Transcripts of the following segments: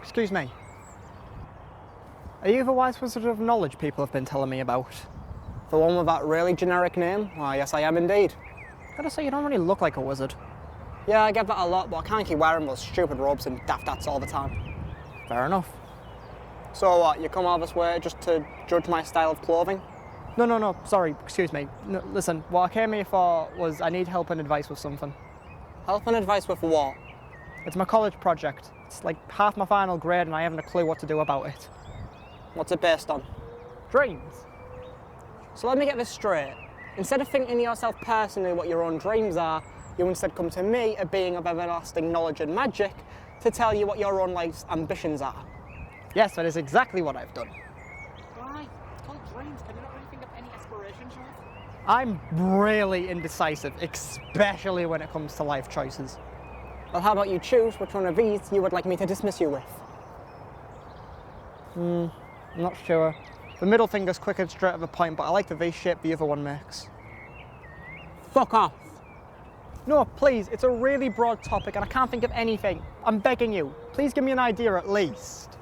Excuse me. Are you the wise wizard of knowledge people have been telling me about? The one with that really generic name? Why, yes, I am indeed. Gotta say, you don't really look like a wizard. Yeah, I get that a lot, but I can't keep wearing those stupid robes and daft hats all the time. Fair enough. So what, you come all this way just to judge my style of clothing? No, sorry, excuse me. No, listen, what I came here for was I need help and advice with something. Help and advice with what? It's my college project. It's like half my final grade and I haven't a clue what to do about it. What's it based on? Dreams. So let me get this straight. Instead of thinking to yourself personally what your own dreams are, you instead come to me, a being of everlasting knowledge and magic, to tell you what your own life's ambitions are. Yes, that is exactly what I've done. Why? It's called dreams. Can you not really think of any aspirations you have? I'm really indecisive, especially when it comes to life choices. Well, how about you choose which one of these you would like me to dismiss you with? I'm not sure. The middle finger's quick and straight to the point, but I like the V shape the other one makes. Fuck off! No, please, it's a really broad topic and I can't think of anything. I'm begging you. Please give me an idea at least.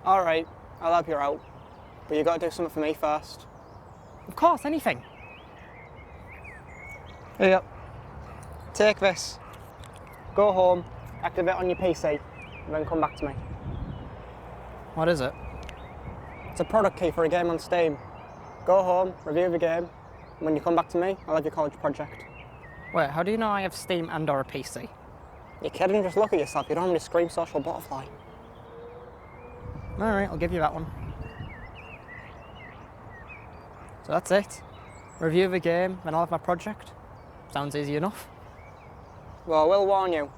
Alright, I'll help you out. But you gotta do something for me first. Of course, anything. Here you go. Take this. Go home, activate on your PC, and then come back to me. What is it? It's a product key for a game on Steam. Go home, review the game, and when you come back to me, I'll have your college project. Wait, how do you know I have Steam and or a PC? You're kidding? Just look at yourself. You don't have any Scream Social Butterfly. Alright, I'll give you that one. So that's it. Review the game, then I'll have my project. Sounds easy enough. Well, I will warn you.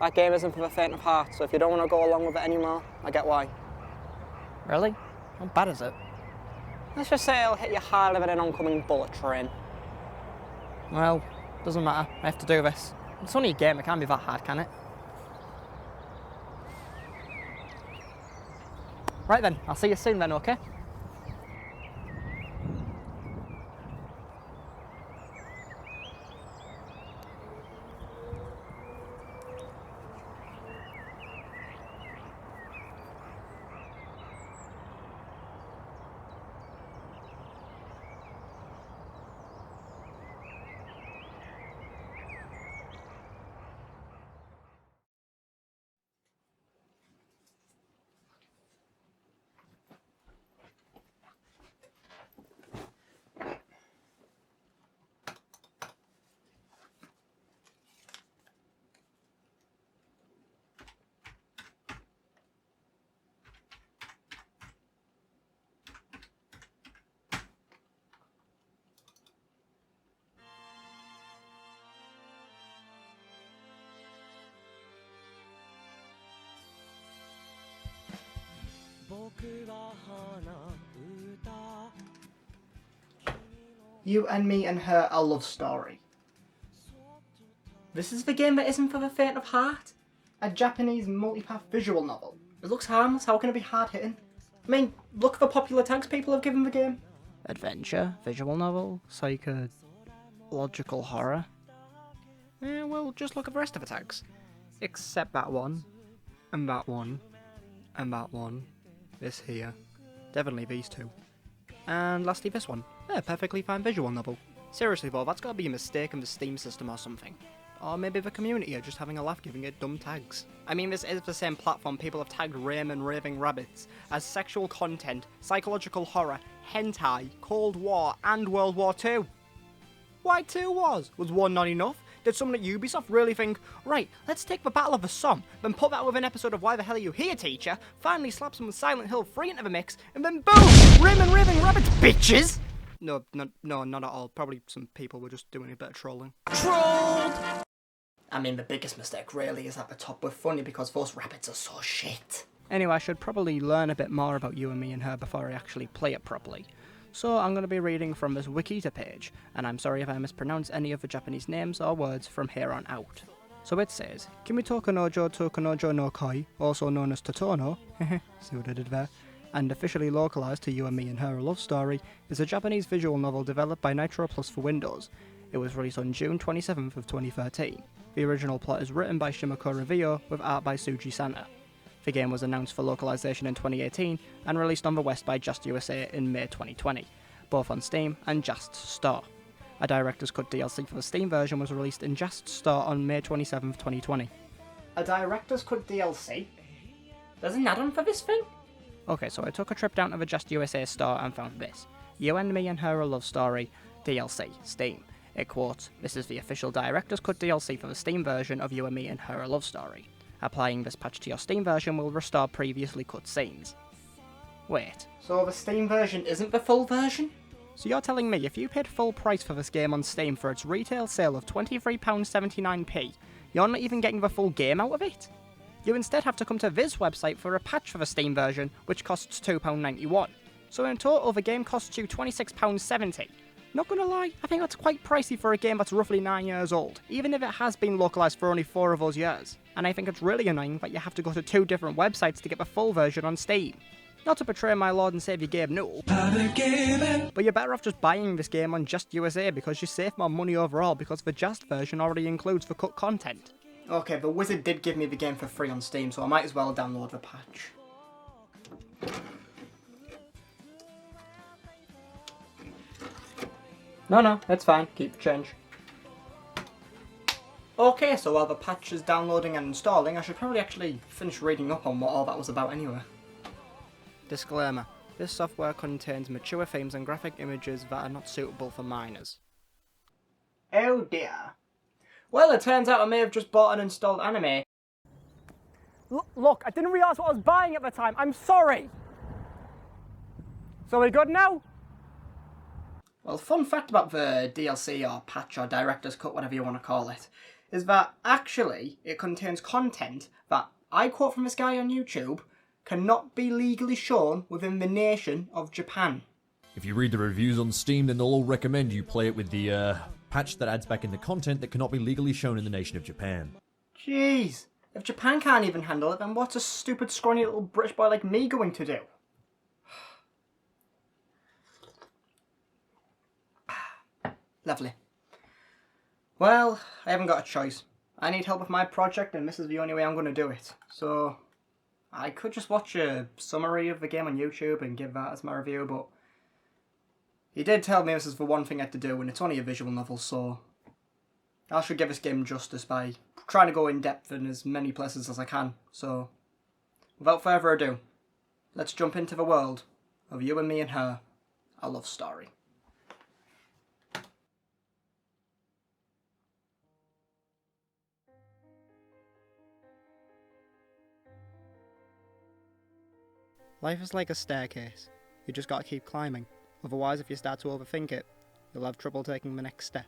That game isn't for the faint of heart, so if you don't want to go along with it anymore, I get why. Really? How bad is it? Let's just say it'll hit you harder than an oncoming bullet train. Well, doesn't matter. I have to do this. It's only a game, it can't be that hard, can it? Right then, I'll see you soon then, okay? You and me and her, a love story. This is the game that isn't for the faint of heart. A Japanese multipath visual novel. It looks harmless, how can it be hard-hitting? I mean, look at the popular tags people have given the game. Adventure, visual novel, psychological horror. Well, just look at the rest of the tags. Except that one, and that one, and that one. This here. Definitely these two. And lastly this one. Yeah, perfectly fine visual novel. Seriously though, that's gotta be a mistake in the Steam system or something. Or maybe the community are just having a laugh giving it dumb tags. I mean, this is the same platform people have tagged Rayman Raving Rabbits as sexual content, psychological horror, hentai, Cold War, and World War II. Why 2 wars? Was 1 not enough? Did someone at Ubisoft really think, right, let's take the Battle of the Somme, then put that with an episode of Why the Hell Are You Here, Teacher, finally slap some Silent Hill 3 into the mix, and then boom! Rayman Raving Rabbits, bitches! No, not at all. Probably some people were just doing a bit of trolling. Trolled! I mean, the biggest mistake really is at the top. We're funny because those rabbits are so shit. Anyway, I should probably learn a bit more about you and me and her before I actually play it properly. So I'm going to be reading from this Wikita page, and I'm sorry if I mispronounce any of the Japanese names or words from here on out. So it says, Kimi Tokonojo Tokonojo no Koi, also known as Totono, see what I did there, and officially localised to You and Me and Her, a Love Story, is a Japanese visual novel developed by Nitro Plus for Windows. It was released on June 27th of 2013. The original plot is written by Shimako Revio with art by Suji Santa. The game was announced for localization in 2018 and released on the West by Just USA in May 2020, both on Steam and Just's store. A Director's Cut DLC for the Steam version was released in Just's store on May 27th, 2020. A Director's Cut DLC? There's an add-on for this thing? Okay, so I took a trip down to the Just USA store and found this. You and Me and Her a Love Story DLC, Steam. It quotes, "This is the official Director's Cut DLC for the Steam version of You and Me and Her a Love Story. Applying this patch to your Steam version will restore previously cut scenes." Wait. So the Steam version isn't the full version? So you're telling me if you paid full price for this game on Steam for its retail sale of £23.79p, you're not even getting the full game out of it? You instead have to come to this website for a patch for the Steam version, which costs £2.91. So in total, the game costs you £26.70. Not gonna lie, I think that's quite pricey for a game that's roughly 9 years old, even if it has been localised for only 4 of those years. And I think it's really annoying that you have to go to 2 different websites to get the full version on Steam. Not to betray my lord and saviour Gabe Newell, but you're better off just buying this game on Just USA because you save more money overall because the Just version already includes the cut content. Okay, the Wizard did give me the game for free on Steam, so I might as well download the patch. No, it's fine. Keep the change. Okay, so while the patch is downloading and installing, I should probably actually finish reading up on what all that was about anyway. Disclaimer. This software contains mature themes and graphic images that are not suitable for minors. Oh dear. Well, it turns out I may have just bought and installed anime. Look, I didn't realise what I was buying at the time. I'm sorry. So we good now? Well, fun fact about the DLC or patch or Director's Cut, whatever you want to call it, is that actually it contains content that, I quote from this guy on YouTube, cannot be legally shown within the nation of Japan. If you read the reviews on Steam, then they'll all recommend you play it with the patch that adds back in the content that cannot be legally shown in the nation of Japan. Jeez, if Japan can't even handle it, then what's a stupid scrawny little British boy like me going to do? Lovely. Well, I haven't got a choice. I need help with my project and this is the only way I'm going to do it. So, I could just watch a summary of the game on YouTube and give that as my review, but he did tell me this is the one thing I had to do and it's only a visual novel, so I should give this game justice by trying to go in depth in as many places as I can. So, without further ado, let's jump into the world of You and Me and Her, a Love Story. Life is like a staircase. You just gotta keep climbing. Otherwise, if you start to overthink it, you'll have trouble taking the next step.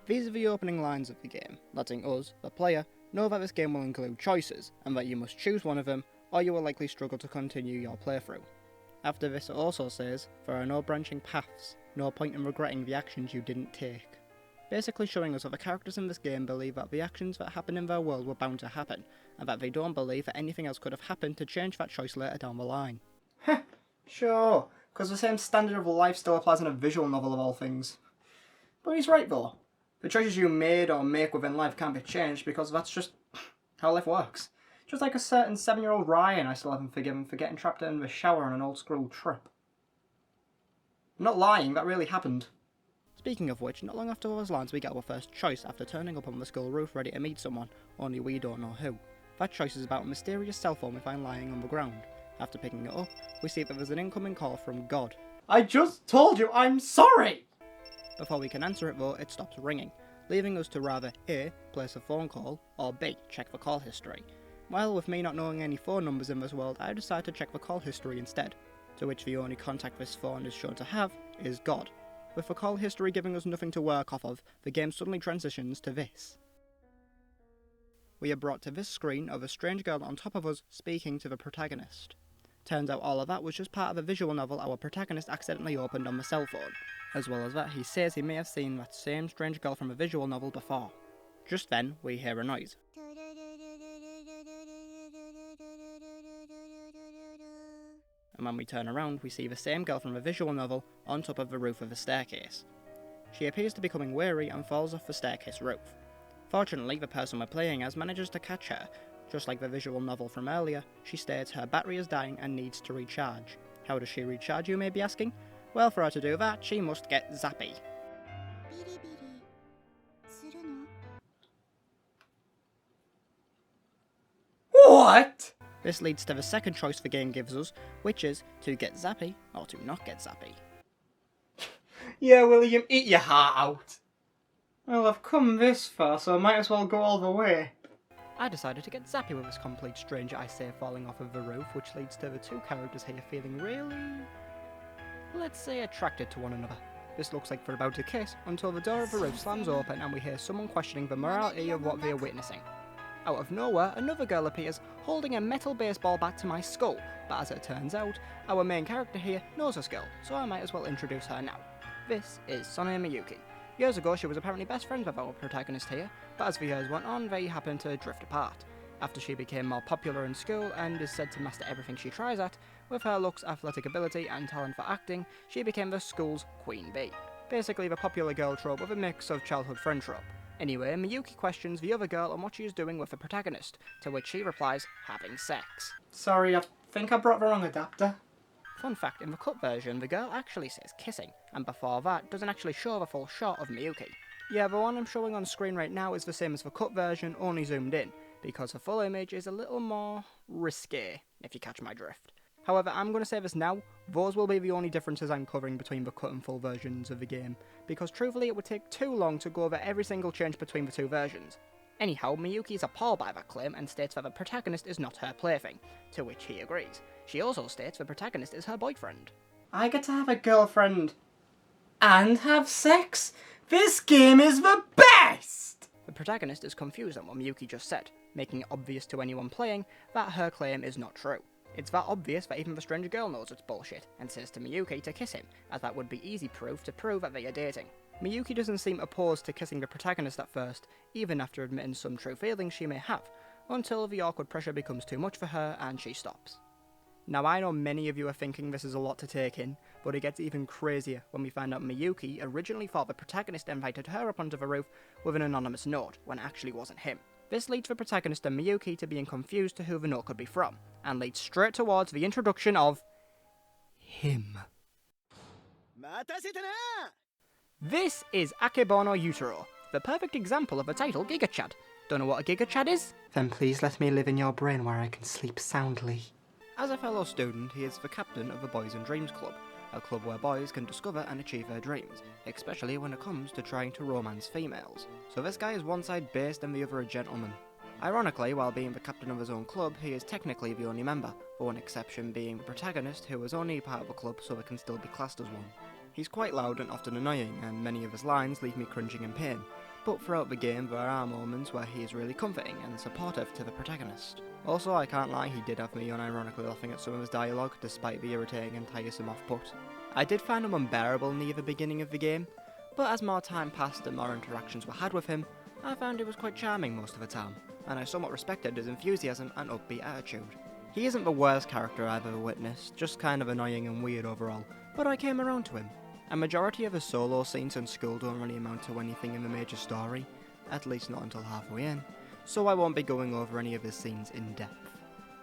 These are the opening lines of the game, letting us, the player, know that this game will include choices, and that you must choose one of them, or you will likely struggle to continue your playthrough. After this it also says, there are no branching paths, no point in regretting the actions you didn't take. Basically showing us that the characters in this game believe that the actions that happen in their world were bound to happen, and that they don't believe that anything else could have happened to change that choice later down the line. Heh, sure, because the same standard of life still applies in a visual novel of all things. But he's right though. The choices you made or make within life can't be changed because that's just how life works. Just like a certain 7-year-old Ryan I still haven't forgiven for getting trapped in the shower on an old school trip. I'm not lying, that really happened. Speaking of which, not long after those lines we get our first choice after turning up on the school roof ready to meet someone, only we don't know who. That choice is about a mysterious cell phone we find lying on the ground. After picking it up, we see that there's an incoming call from God. I just told you I'm sorry! Before we can answer it though, it stops ringing, leaving us to rather A, place a phone call, or B, check the call history. Well, with me not knowing any phone numbers in this world, I decide to check the call history instead, to which the only contact this phone is shown to have is God. With the call history giving us nothing to work off of, the game suddenly transitions to this. We are brought to this screen of a strange girl on top of us speaking to the protagonist. Turns out all of that was just part of a visual novel our protagonist accidentally opened on the cell phone. As well as that, he says he may have seen that same strange girl from a visual novel before. Just then, we hear a noise. And when we turn around, we see the same girl from a visual novel on top of the roof of a staircase. She appears to be becoming weary and falls off the staircase roof. Fortunately, the person we're playing as manages to catch her. Just like the visual novel from earlier, she states her battery is dying and needs to recharge. How does she recharge, you may be asking? Well, for her to do that, she must get zappy. What? This leads to the second choice the game gives us, which is to get zappy or to not get zappy. Yeah, William, eat your heart out. Well, I've come this far, so I might as well go all the way. I decided to get zappy with this complete stranger I say falling off of the roof, which leads to the two characters here feeling really, let's say, attracted to one another. This looks like they're about to kiss until the door of the roof slams open and we hear someone questioning the morality of what they are witnessing. Out of nowhere, another girl appears, holding a metal baseball bat to my skull, but as it turns out, our main character here knows this girl, so I might as well introduce her now. This is Sone Miyuki. Years ago, she was apparently best friends with our protagonist here, but as the years went on, they happened to drift apart. After she became more popular in school and is said to master everything she tries at, with her looks, athletic ability, and talent for acting, she became the school's queen bee. Basically the popular girl trope with a mix of childhood friend trope. Anyway, Miyuki questions the other girl on what she is doing with the protagonist, to which she replies, having sex. Sorry, I think I brought the wrong adapter. Fun fact, in the cut version, the girl actually says kissing, and before that, doesn't actually show the full shot of Miyuki. Yeah, the one I'm showing on screen right now is the same as the cut version, only zoomed in, because the full image is a little more risque, if you catch my drift. However, I'm going to say this now, those will be the only differences I'm covering between the cut and full versions of the game, because truthfully it would take too long to go over every single change between the two versions. Anyhow, Miyuki is appalled by that claim and states that the protagonist is not her plaything, to which he agrees. She also states the protagonist is her boyfriend. I get to have a girlfriend and have sex? This game is the best! The protagonist is confused on what Miyuki just said, making it obvious to anyone playing that her claim is not true. It's that obvious that even the stranger girl knows it's bullshit, and says to Miyuki to kiss him, as that would be easy proof to prove that they are dating. Miyuki doesn't seem opposed to kissing the protagonist at first, even after admitting some true feelings she may have, until the awkward pressure becomes too much for her and she stops. Now I know many of you are thinking this is a lot to take in, but it gets even crazier when we find out Miyuki originally thought the protagonist invited her up onto the roof with an anonymous note, when it actually wasn't him. This leads the protagonist and Miyuki to being confused to who the note could be from, and leads straight towards the introduction of him. This is Akebono Yutaro, the perfect example of the title Giga Chad. Don't know what a Giga Chad is? Then please let me live in your brain where I can sleep soundly. As a fellow student, he is the captain of the Boys and Dreams Club, a club where boys can discover and achieve their dreams, especially when it comes to trying to romance females. So this guy is one side based and the other a gentleman. Ironically, while being the captain of his own club, he is technically the only member, the one exception being the protagonist, who is only part of a club so it can still be classed as one. He's quite loud and often annoying, and many of his lines leave me cringing in pain, but throughout the game there are moments where he is really comforting and supportive to the protagonist. Also, I can't lie, he did have me unironically laughing at some of his dialogue, despite the irritating and tiresome off-put. I did find him unbearable near the beginning of the game, but as more time passed and more interactions were had with him, I found he was quite charming most of the time, and I somewhat respected his enthusiasm and upbeat attitude. He isn't the worst character I've ever witnessed, just kind of annoying and weird overall, but I came around to him. A majority of his solo scenes in school don't really amount to anything in the major story, at least not until halfway in, so I won't be going over any of his scenes in depth.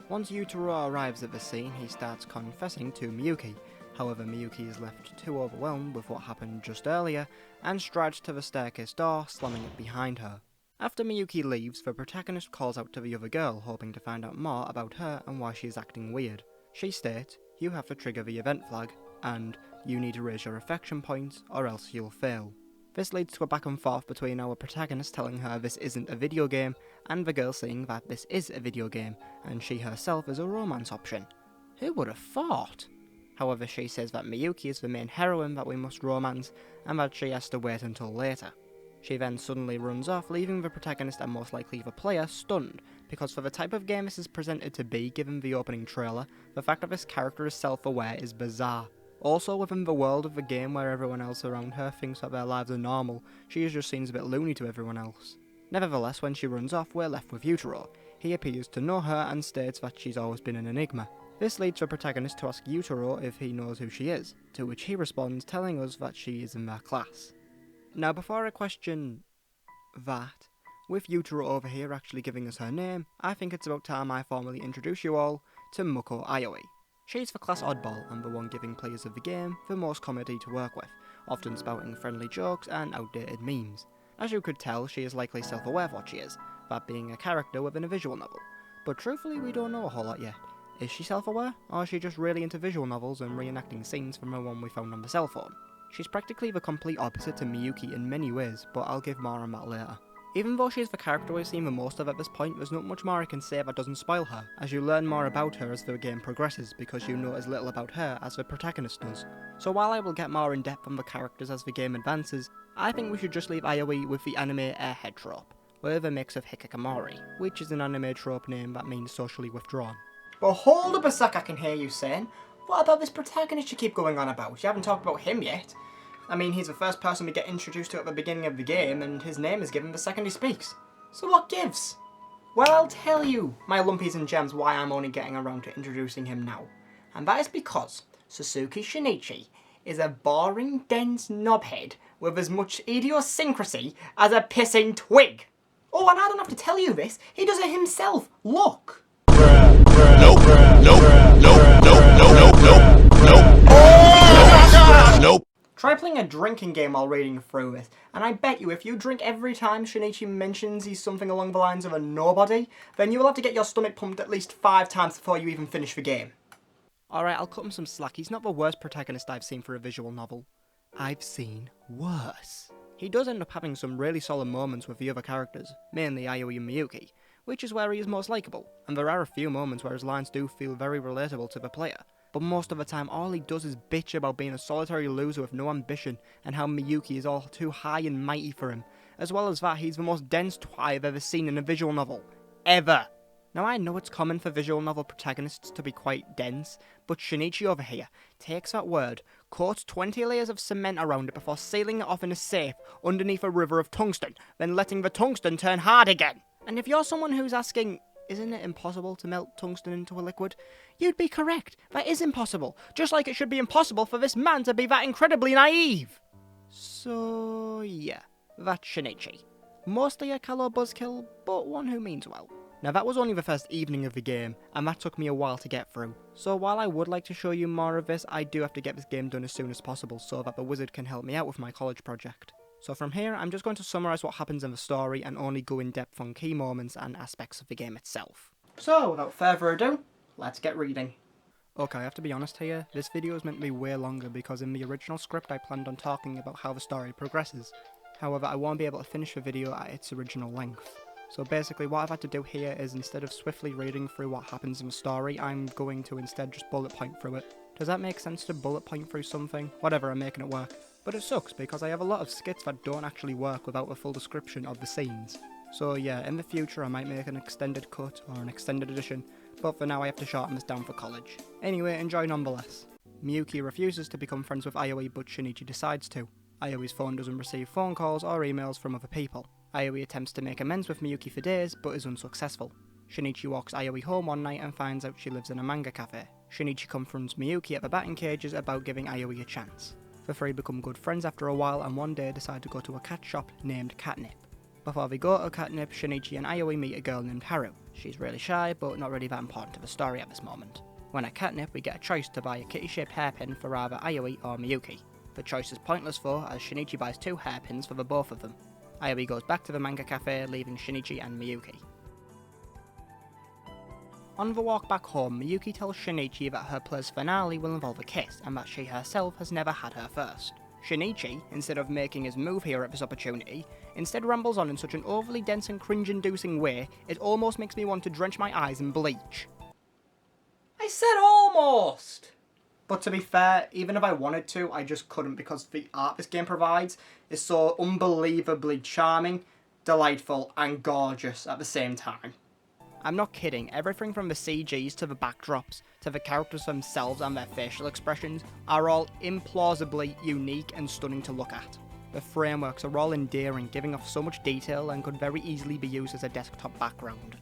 Once Yutaro arrives at the scene, he starts confessing to Miyuki. However, Miyuki is left too overwhelmed with what happened just earlier, and strides to the staircase door, slamming it behind her. After Miyuki leaves, the protagonist calls out to the other girl, hoping to find out more about her and why she is acting weird. She states, "You have to trigger the event flag," and "You need to raise your affection points, or else you'll fail." This leads to a back and forth between our protagonist telling her this isn't a video game, and the girl saying that this is a video game, and she herself is a romance option. Who would have thought? However, she says that Miyuki is the main heroine that we must romance, and that she has to wait until later. She then suddenly runs off, leaving the protagonist and most likely the player stunned, because for the type of game this is presented to be given the opening trailer, the fact that this character is self-aware is bizarre. Also, within the world of the game where everyone else around her thinks that their lives are normal, she just seems a bit loony to everyone else. Nevertheless, when she runs off, we're left with Yutaro. He appears to know her and states that she's always been an enigma. This leads the protagonist to ask Yutaro if he knows who she is, to which he responds telling us that she is in their class. Now before I question that, with Yutaro over here actually giving us her name, I think it's about time I formally introduce you all to Muko Aoi. She's the class oddball and the one giving players of the game the most comedy to work with, often spouting friendly jokes and outdated memes. As you could tell, she is likely self-aware of what she is, that being a character within a visual novel. But truthfully, we don't know a whole lot yet. Is she self-aware, or is she just really into visual novels and reenacting scenes from the one we found on the cell phone? She's practically the complete opposite to Miyuki in many ways, but I'll give more on that later. Even though she's the character we've seen the most of at this point, there's not much more I can say that doesn't spoil her, as you learn more about her as the game progresses, because you know as little about her as the protagonist does. So while I will get more in depth on the characters as the game advances, I think we should just leave Aoi with the anime airhead trope, with a mix of hikikomori, which is an anime trope name that means socially withdrawn. But hold up a sec, I can hear you saying. What about this protagonist you keep going on about? You haven't talked about him yet. I mean, he's the first person we get introduced to at the beginning of the game, and his name is given the second he speaks. So what gives? Well, I'll tell you, my lumpies and gems, why I'm only getting around to introducing him now. And that is because Sasuke Shinichi is a boring, dense knobhead with as much idiosyncrasy as a pissing twig. Oh, and I don't have to tell you this, he does it himself. Look. Nope. Try playing a drinking game while reading through this, and I bet you if you drink every time Shinichi mentions he's something along the lines of a nobody, then you will have to get your stomach pumped at least 5 times before you even finish the game. Alright, I'll cut him some slack. He's not the worst protagonist I've seen for a visual novel. I've seen worse. He does end up having some really solid moments with the other characters, mainly Aoi and Miyuki, which is where he is most likeable, and there are a few moments where his lines do feel very relatable to the player. But most of the time all he does is bitch about being a solitary loser with no ambition and how Miyuki is all too high and mighty for him. As well as that, he's the most dense twat I've ever seen in a visual novel. Ever! Now I know it's common for visual novel protagonists to be quite dense, but Shinichi over here takes that word, coats 20 layers of cement around it before sealing it off in a safe underneath a river of tungsten, then letting the tungsten turn hard again. And if you're someone who's asking, isn't it impossible to melt tungsten into a liquid? You'd be correct. That is impossible. Just like it should be impossible for this man to be that incredibly naive. So, yeah, that's Shinichi. Mostly a callow buzzkill, but one who means well. Now that was only the first evening of the game, and that took me a while to get through. So while I would like to show you more of this, I do have to get this game done as soon as possible so that the wizard can help me out with my college project. So from here, I'm just going to summarise what happens in the story and only go in depth on key moments and aspects of the game itself. So, without further ado, let's get reading. Okay, I have to be honest here, this video is meant to be way longer because in the original script I planned on talking about how the story progresses. However, I won't be able to finish the video at its original length. So basically what I've had to do here is instead of swiftly reading through what happens in the story, I'm going to instead just bullet point through it. Does that make sense to bullet point through something? Whatever, I'm making it work. But it sucks because I have a lot of skits that don't actually work without a full description of the scenes. So yeah, in the future I might make an extended cut or an extended edition, but for now I have to shorten this down for college. Anyway, enjoy nonetheless. Miyuki refuses to become friends with Aoi, but Shinichi decides to. Aoi's phone doesn't receive phone calls or emails from other people. Aoi attempts to make amends with Miyuki for days, but is unsuccessful. Shinichi walks Aoi home one night and finds out she lives in a manga cafe. Shinichi confronts Miyuki at the batting cages about giving Aoi a chance. The three become good friends after a while and one day decide to go to a cat shop named Catnip. Before they go to Catnip, Shinichi and Aoi meet a girl named Haru. She's really shy, but not really that important to the story at this moment. When at Catnip, we get a choice to buy a kitty-shaped hairpin for either Aoi or Miyuki. The choice is pointless though, as Shinichi buys 2 hairpins for the both of them. Aoi goes back to the manga cafe, leaving Shinichi and Miyuki. On the walk back home, Miyuki tells Shinichi that her play's finale will involve a kiss, and that she herself has never had her first. Shinichi, instead of making his move here at this opportunity, instead rambles on in such an overly dense and cringe-inducing way, it almost makes me want to drench my eyes in bleach. I said almost! But to be fair, even if I wanted to, I just couldn't because the art this game provides is so unbelievably charming, delightful, and gorgeous at the same time. I'm not kidding, everything from the CGs to the backdrops, to the characters themselves and their facial expressions, are all implausibly unique and stunning to look at. The frameworks are all endearing, giving off so much detail and could very easily be used as a desktop background.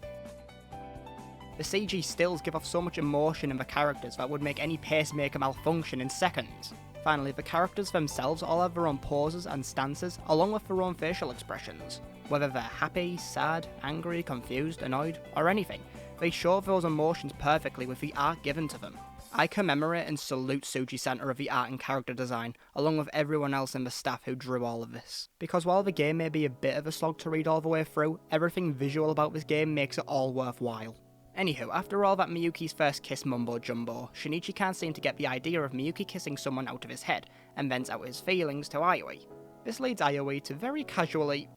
The CG stills give off so much emotion in the characters that would make any pacemaker malfunction in seconds. Finally, the characters themselves all have their own poses and stances, along with their own facial expressions. Whether they're happy, sad, angry, confused, annoyed, or anything, they show those emotions perfectly with the art given to them. I commemorate and salute Tsuji-san of the art and character design, along with everyone else in the staff who drew all of this. Because while the game may be a bit of a slog to read all the way through, everything visual about this game makes it all worthwhile. Anywho, after all that Miyuki's first kiss mumbo-jumbo, Shinichi can't seem to get the idea of Miyuki kissing someone out of his head, and vents out his feelings to Aoi. This leads Aoi to very casually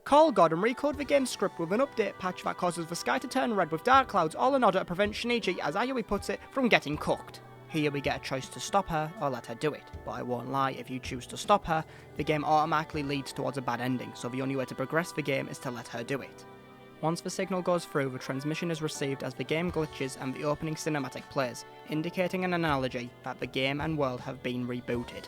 call God and recode the game's script with an update patch that causes the sky to turn red with dark clouds, all in order to prevent Shinichi, as Aoi puts it, from getting cooked. Here we get a choice to stop her or let her do it, but I won't lie, if you choose to stop her, the game automatically leads towards a bad ending, so the only way to progress the game is to let her do it. Once the signal goes through, the transmission is received as the game glitches and the opening cinematic plays, indicating an analogy that the game and world have been rebooted.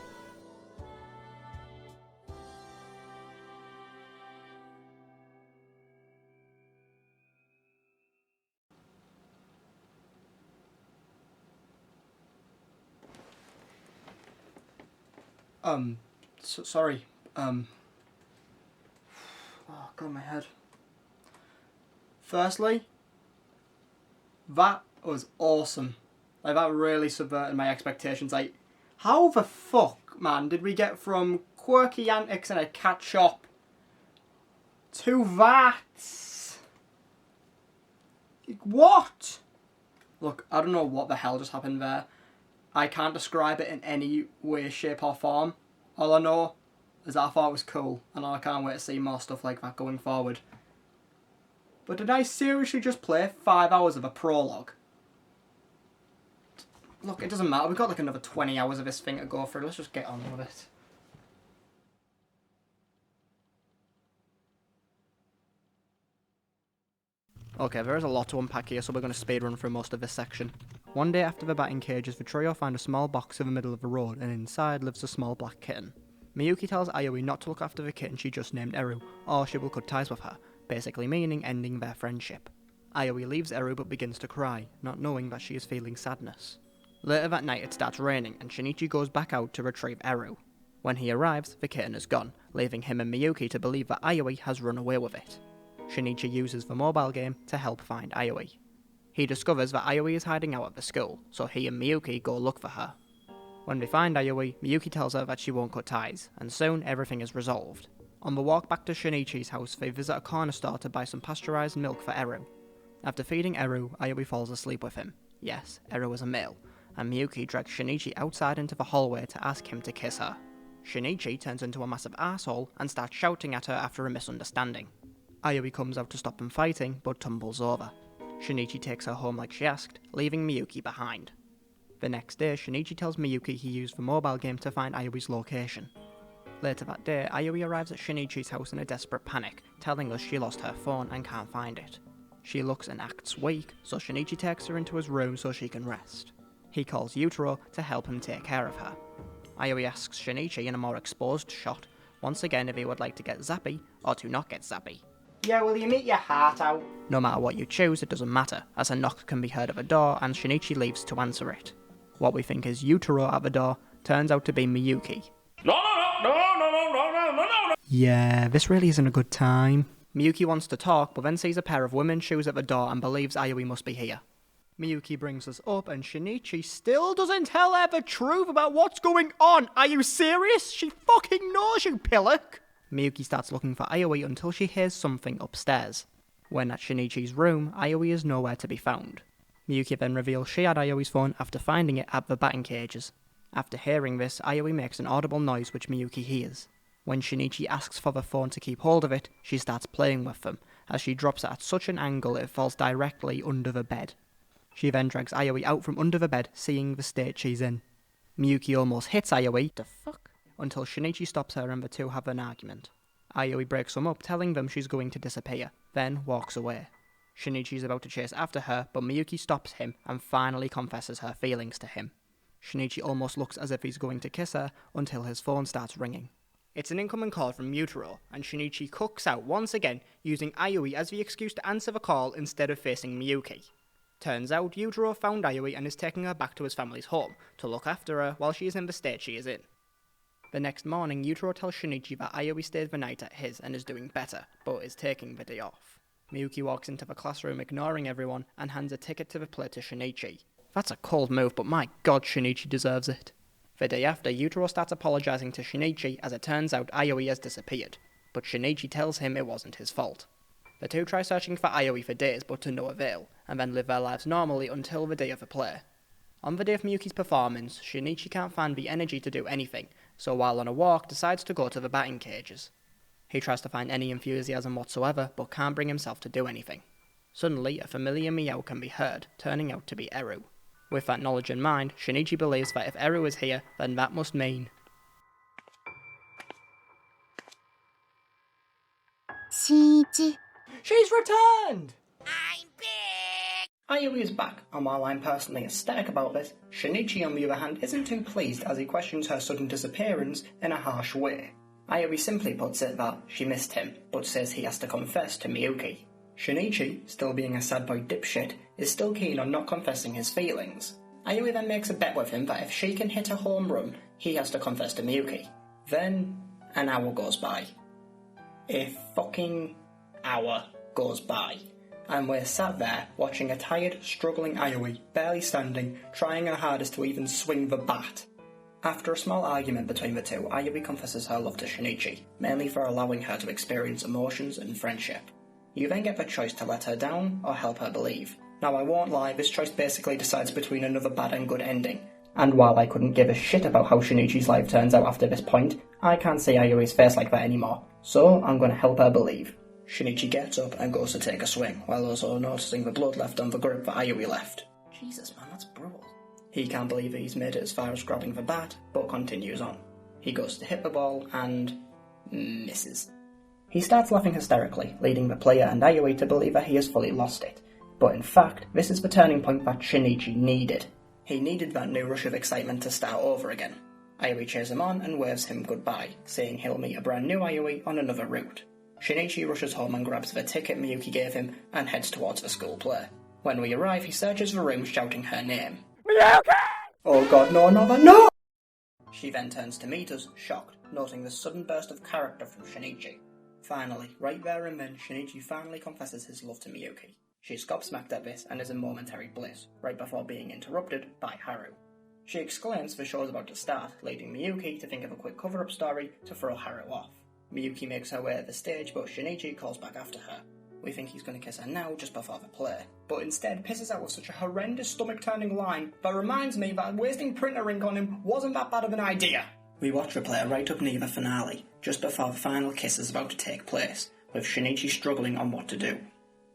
Sorry. Oh, God, my head. Firstly, that was awesome. Like, that really subverted my expectations. Like, how the fuck, man, did we get from quirky antics in a cat shop to that? What? Look, I don't know what the hell just happened there. I can't describe it in any way, shape or form. All I know is that I thought it was cool, and I can't wait to see more stuff like that going forward. But did I seriously just play 5 hours of a prologue? Look, it doesn't matter, we've got like another 20 hours of this thing to go through, let's just get on with it. Okay, there is a lot to unpack here, so we're going to speedrun through most of this section. One day after the batting cages, the trio find a small box in the middle of the road, and inside lives a small black kitten. Miyuki tells Aoi not to look after the kitten she just named Eru, or she will cut ties with her, basically meaning ending their friendship. Aoi leaves Eru but begins to cry, not knowing that she is feeling sadness. Later that night it starts raining, and Shinichi goes back out to retrieve Eru. When he arrives, the kitten is gone, leaving him and Miyuki to believe that Aoi has run away with it. Shinichi uses the mobile game to help find Aoi. He discovers that Aoi is hiding out at the school, so he and Miyuki go look for her. When they find Aoi, Miyuki tells her that she won't cut ties, and soon everything is resolved. On the walk back to Shinichi's house, they visit a corner store to buy some pasteurized milk for Eru. After feeding Eru, Aoi falls asleep with him. Yes, Eru is a male, and Miyuki drags Shinichi outside into the hallway to ask him to kiss her. Shinichi turns into a massive asshole and starts shouting at her after a misunderstanding. Aoi comes out to stop them fighting, but tumbles over. Shinichi takes her home like she asked, leaving Miyuki behind. The next day, Shinichi tells Miyuki he used the mobile game to find Aoi's location. Later that day, Aoi arrives at Shinichi's house in a desperate panic, telling us she lost her phone and can't find it. She looks and acts weak, so Shinichi takes her into his room so she can rest. He calls Yutaro to help him take care of her. Aoi asks Shinichi in a more exposed shot, once again if he would like to get zappy, or to not get zappy. Yeah, will you meet your heart out? No matter what you choose, it doesn't matter, as a knock can be heard at the door and Shinichi leaves to answer it. What we think is Yutaro at the door turns out to be Miyuki. No. Yeah, this really isn't a good time. Miyuki wants to talk, but then sees a pair of women's shoes at the door and believes Aoi must be here. Miyuki brings us up and Shinichi still doesn't tell her the truth about what's going on. Are you serious? She fucking knows, you pillock! Miyuki starts looking for Aoi until she hears something upstairs. When at Shinichi's room, Aoi is nowhere to be found. Miyuki then reveals she had Aoi's phone after finding it at the batting cages. After hearing this, Aoi makes an audible noise which Miyuki hears. When Shinichi asks for the phone to keep hold of it, she starts playing with them, as she drops it at such an angle it falls directly under the bed. She then drags Aoi out from under the bed, seeing the state she's in. Miyuki almost hits Aoi, the fuck? Until Shinichi stops her and the two have an argument. Aoi breaks them up, telling them she's going to disappear, then walks away. Shinichi's about to chase after her, but Miyuki stops him and finally confesses her feelings to him. Shinichi almost looks as if he's going to kiss her until his phone starts ringing. It's an incoming call from Mutaro, and Shinichi cooks out once again, using Ayui as the excuse to answer the call instead of facing Miyuki. Turns out Yutaro found Ayui and is taking her back to his family's home to look after her while she is in the state she is in. The next morning, Yutaro tells Shinichi that Ayui stayed the night at his and is doing better, but is taking the day off. Miyuki walks into the classroom ignoring everyone and hands a ticket to the play to Shinichi. That's a cold move, but my god, Shinichi deserves it. The day after, Yutaro starts apologising to Shinichi as it turns out Ayui has disappeared, but Shinichi tells him it wasn't his fault. The two try searching for Ayui for days but to no avail, and then live their lives normally until the day of the play. On the day of Miyuki's performance, Shinichi can't find the energy to do anything, so while on a walk decides to go to the batting cages. He tries to find any enthusiasm whatsoever but can't bring himself to do anything. Suddenly, a familiar meow can be heard, turning out to be Eru. With that knowledge in mind, Shinichi believes that if Eru is here, then that must mean... Shinichi. She's returned! I'm back! Ayui is back, and while I'm personally ecstatic about this, Shinichi on the other hand isn't too pleased as he questions her sudden disappearance in a harsh way. Ayui simply puts it that she missed him, but says he has to confess to Miyuki. Shinichi, still being a sad boy dipshit, is still keen on not confessing his feelings. Ayui then makes a bet with him that if she can hit a home run, he has to confess to Miyuki. Then, an hour goes by. A fucking hour goes by, and we're sat there watching a tired, struggling Ayui, barely standing, trying her hardest to even swing the bat. After a small argument between the two, Ayui confesses her love to Shinichi, mainly for allowing her to experience emotions and friendship. You then get the choice to let her down or help her believe. Now I won't lie, this choice basically decides between another bad and good ending. And while I couldn't give a shit about how Shinichi's life turns out after this point, I can't see Ayui's face like that anymore, so I'm going to help her believe. Shinichi gets up and goes to take a swing, while also noticing the blood left on the grip that Ayui left. Jesus man, that's brutal. He can't believe he's made it as far as grabbing the bat, but continues on. He goes to hit the ball and... misses. He starts laughing hysterically, leading the player and Ayui to believe that he has fully lost it. But in fact, this is the turning point that Shinichi needed. He needed that new rush of excitement to start over again. Ayui cheers him on and waves him goodbye, saying he'll meet a brand new Ayui on another route. Shinichi rushes home and grabs the ticket Miyuki gave him and heads towards the school play. When we arrive, he searches the room shouting her name. Miyuki! Oh god, no, not that, no! She then turns to meet us, shocked, noting the sudden burst of character from Shinichi. Finally, right there and then, Shinichi finally confesses his love to Miyuki. She's gobsmacked at this and is in momentary bliss, right before being interrupted by Haru. She exclaims the show's about to start, leading Miyuki to think of a quick cover-up story to throw Haru off. Miyuki makes her way to the stage, but Shinichi calls back after her. We think he's going to kiss her now, just before the play, but instead pisses out with such a horrendous stomach-turning line that reminds me that wasting printer ink on him wasn't that bad of an idea. We watch the play right up near the finale, just before the final kiss is about to take place, with Shinichi struggling on what to do.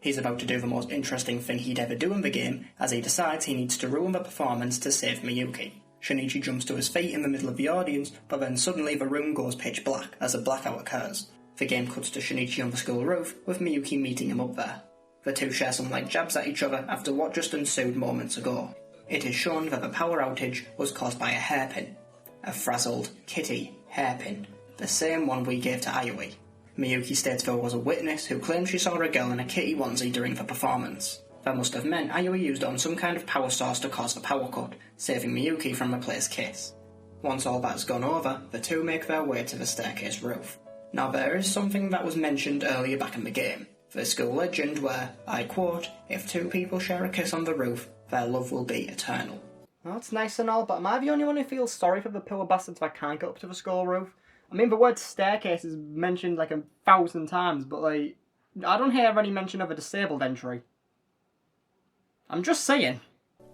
He's about to do the most interesting thing he'd ever do in the game, as he decides he needs to ruin the performance to save Miyuki. Shinichi jumps to his feet in the middle of the audience, but then suddenly the room goes pitch black as a blackout occurs. The game cuts to Shinichi on the school roof, with Miyuki meeting him up there. The two share some light jabs at each other after what just ensued moments ago. It is shown that the power outage was caused by a hairpin. A frazzled, kitty hairpin. The same one we gave to Ayui. Miyuki states there was a witness who claimed she saw a girl in a kitty onesie during the performance. That must have meant Ayui used it on some kind of power source to cause the power cut, saving Miyuki from a player's kiss. Once all that's gone over, the two make their way to the staircase roof. Now there is something that was mentioned earlier back in the game, the school legend where, I quote, if two people share a kiss on the roof, their love will be eternal. Well, that's nice and all, but am I the only one who feels sorry for the poor bastards that can't get up to the school roof? I mean, the word staircase is mentioned like 1,000 times, but like, I don't hear any mention of a disabled entry. I'm just saying.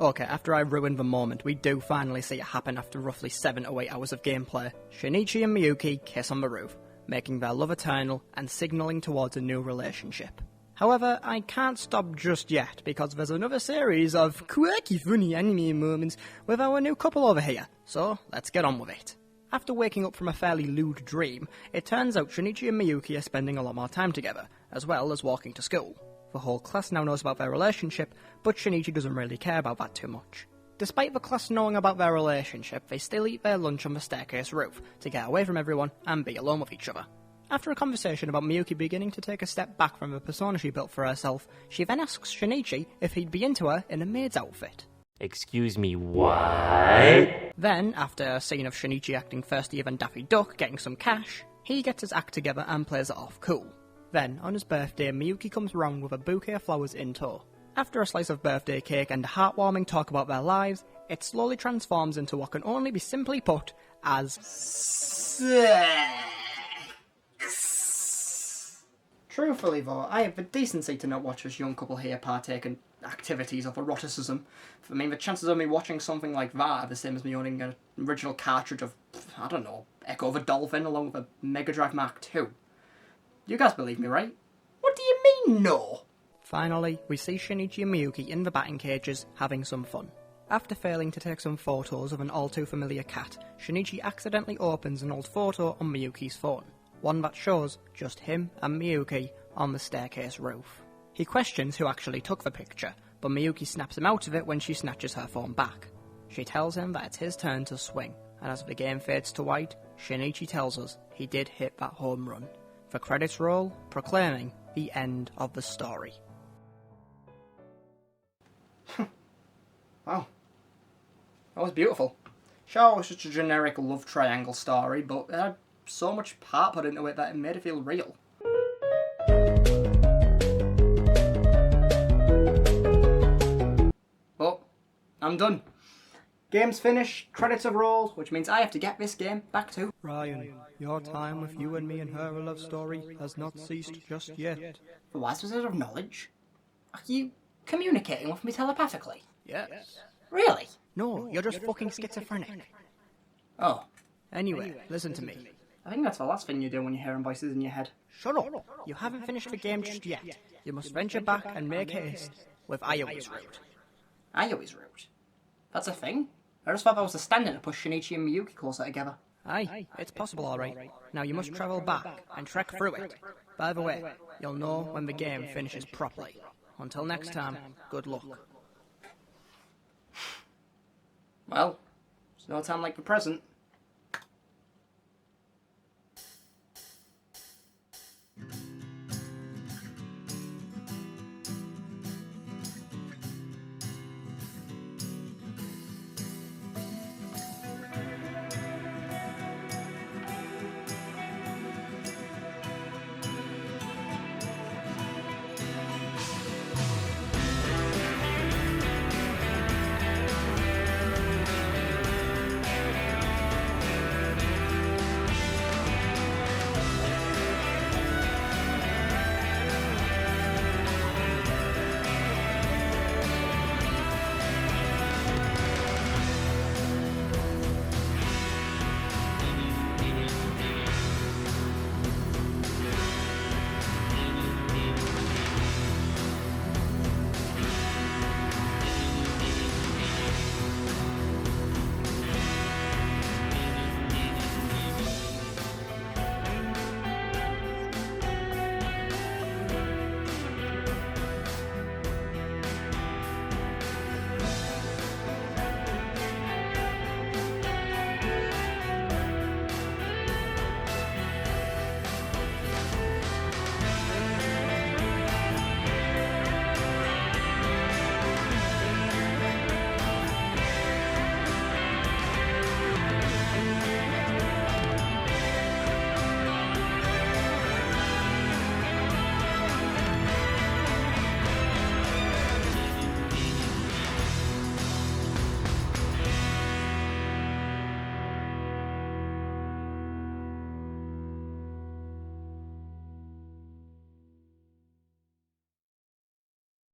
Okay, after I ruined the moment, we do finally see it happen after roughly 7 or 8 hours of gameplay. Shinichi and Miyuki kiss on the roof, making their love eternal and signalling towards a new relationship. However, I can't stop just yet, because there's another series of quirky funny anime moments with our new couple over here, so let's get on with it. After waking up from a fairly lewd dream, it turns out Shinichi and Miyuki are spending a lot more time together, as well as walking to school. The whole class now knows about their relationship, but Shinichi doesn't really care about that too much. Despite the class knowing about their relationship, they still eat their lunch on the staircase roof to get away from everyone and be alone with each other. After a conversation about Miyuki beginning to take a step back from the persona she built for herself, she then asks Shinichi if he'd be into her in a maid's outfit. Excuse me, what? Then, after a scene of Shinichi acting thirstier than Daffy Duck getting some cash, he gets his act together and plays it off cool. Then, on his birthday, Miyuki comes round with a bouquet of flowers in tow. After a slice of birthday cake and a heartwarming talk about their lives, it slowly transforms into what can only be simply put as sex. Truthfully though, I have the decency to not watch this young couple here partake in activities of eroticism. I mean, the chances of me watching something like that are the same as me owning an original cartridge of, I don't know, Echo the Dolphin along with a Mega Drive Mark II. You guys believe me, right? What do you mean, no? Finally, we see Shinichi and Miyuki in the batting cages having some fun. After failing to take some photos of an all-too-familiar cat, Shinichi accidentally opens an old photo on Miyuki's phone, one that shows just him and Miyuki on the staircase roof. He questions who actually took the picture, but Miyuki snaps him out of it when she snatches her phone back. She tells him that it's his turn to swing, and as the game fades to white, Shinichi tells us he did hit that home run. The credits roll, proclaiming the end of the story. Wow. That was beautiful. Sure, it was just a generic love triangle story, but it had so much heart put into it that it made it feel real. But I'm done. Game's finished, credits have rolled, which means I have to get this game back to Ryan, your time with you and me and her love story has not ceased just yet. the wise wizard of knowledge. Are you communicating with me telepathically? Yes. Really? No, you're just fucking schizophrenic. Oh, Anyway, listen to me. I think that's the last thing you do when you're hearing voices in your head. Shut up! You haven't finished the game just yet. You must venture back and make haste with Iowa's route. Iowa's route? That's a thing? I just thought that was a stand-in to push Shinichi and Miyuki closer together. Aye, it's possible alright. Now you must travel back and trek through it. By the way, you'll know when the game finishes properly. Until next time, good luck. Well, there's no time like the present.